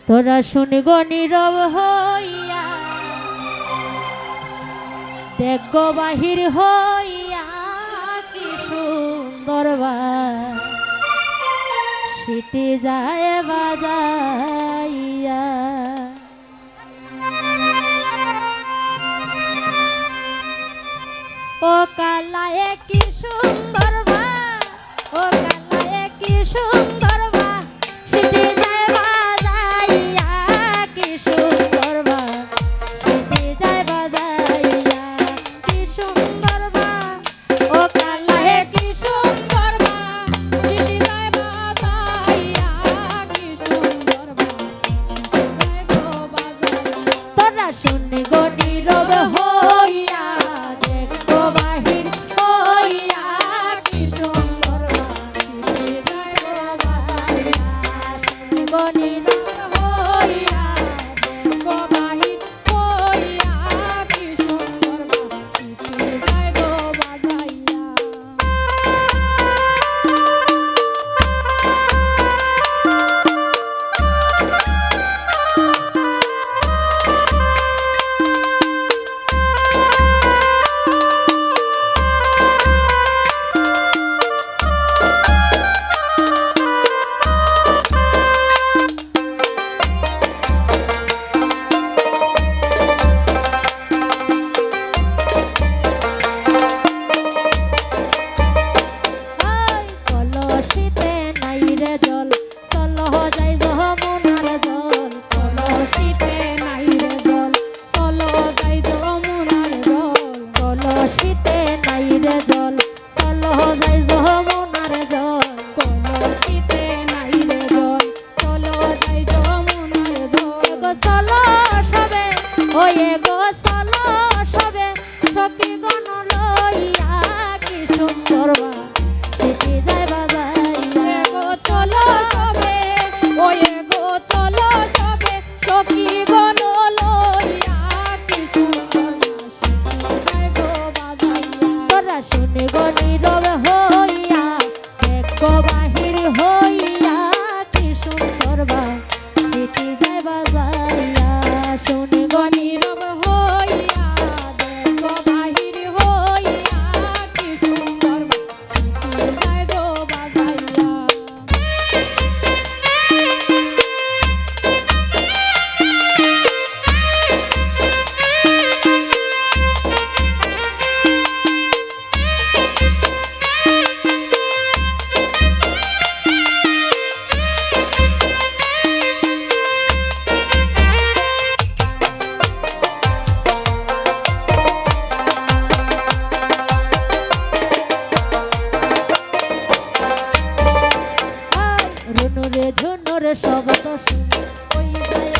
তোরা শুনি গো নীরব হইয়া, দেখ গো বাহির হইয়া কি সুন্দর সিটি যায় বাজাইয়া। ও কালায় কি সুন্দর ও কালায় কি সুন্দর সিটি যায় বাজাইয়া, কি সুন্দর সিটি যায় বাজাইয়া, কি সুন্দর ও কালায় কি সুন্দর সিটি যায় বাজাইয়া, কি সুন্দর তোরা শুনি গো নীরব হইয়া, দেখ গো বাহির হইয়া কি সুন্দর সিটি যায় বাজাইয়া, শুনি গো নীরব হইয়া, দেখ গো বাহির হইয়া কি সুন্দর সিটি যায় বাজাইয়া। কলসিতে নাই রে জল, চল যাই যমুনার জল, কলসিতে নাই রে জল, চল যাই যমুনার জল, কলসিতে নাই রে জল, চল যাই যমুনার জল, কলসিতে নাই রে জল, চল যাই যমুনার জল। গো চল সবে ওয়ে গো চল সবে, সখী গণ লইয়া কি সুন্দর সিটি যায় বাজাইয়া। গো চলো সবে ওয়ে গো চলো সবে, সখী গণ লইয়া কি সুন্দর সিটি যায় গো বাজাইয়া। তোরা শুনে গো নীরব হইয়া, দেখ গো বাহির হইয়া কি সুন্দর সিটি যায় বাজাইয়া, শুনে গো নীরব হইয়া, দেখ গো বাহির হইয়া কি সুন্দর সিটি যায় গো বাজাইয়া। রুনুরে ঝুনুরে শব্দ শুনি, ওই যায়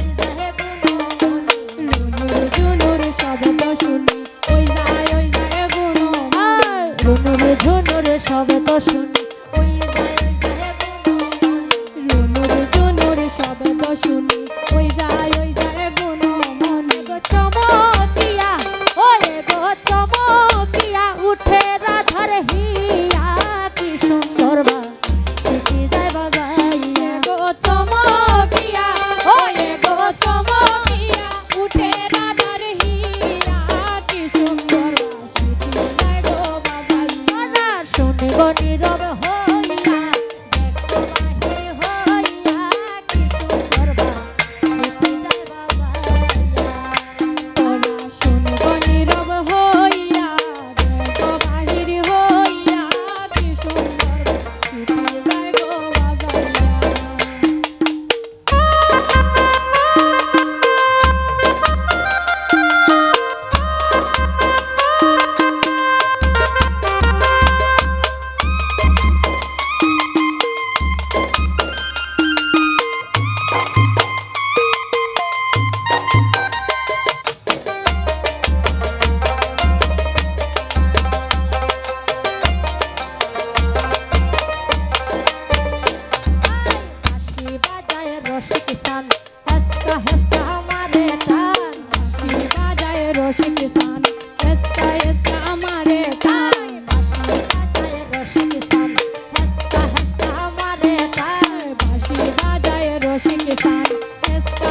গুণমনি, রুনুর ঝুনুর শব্দ শুনি, ওই যায় গুণমনি, রুনুরে ঝুনুরে শব্দ শুনি, ওই যায় গুণমনি, রুনুর ঝুনুর শব্দ শুনি, ওই যায় গুণমনি। গো চমকিয়া ওরে গো চমকিয়া উঠে রাধার হিয়া, কি সুন্দর সিটি যায় বাজাইয়া। গো চমকিয়া ওরে গো চমকিয়া উঠে রাধার হিয়া, কি সুন্দর সিটি যায় গো বাজাইয়া। শুনে গো নীরব হইয়া, দেখ গো বাহির হইয়া কি সুন্দর সিটি যায় বাজাইয়া। তোরা শুনে গো নীরব হইয়া, দেখ গো বাহির হইয়া কি সুন্দর সিটি যায় গো বাজাইয়া। হাসি বাজায় রসিক সান, হেসকা হেসকা আমারে টান, হাসি বাজায় রসিক সান, হেসকা হেসকা আমারে টান, হাসি বাজায় রসিক সান, হেসকা হেসকা আমারে টান, হাসি বাজায় রসিক সান, হেসকা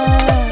যায়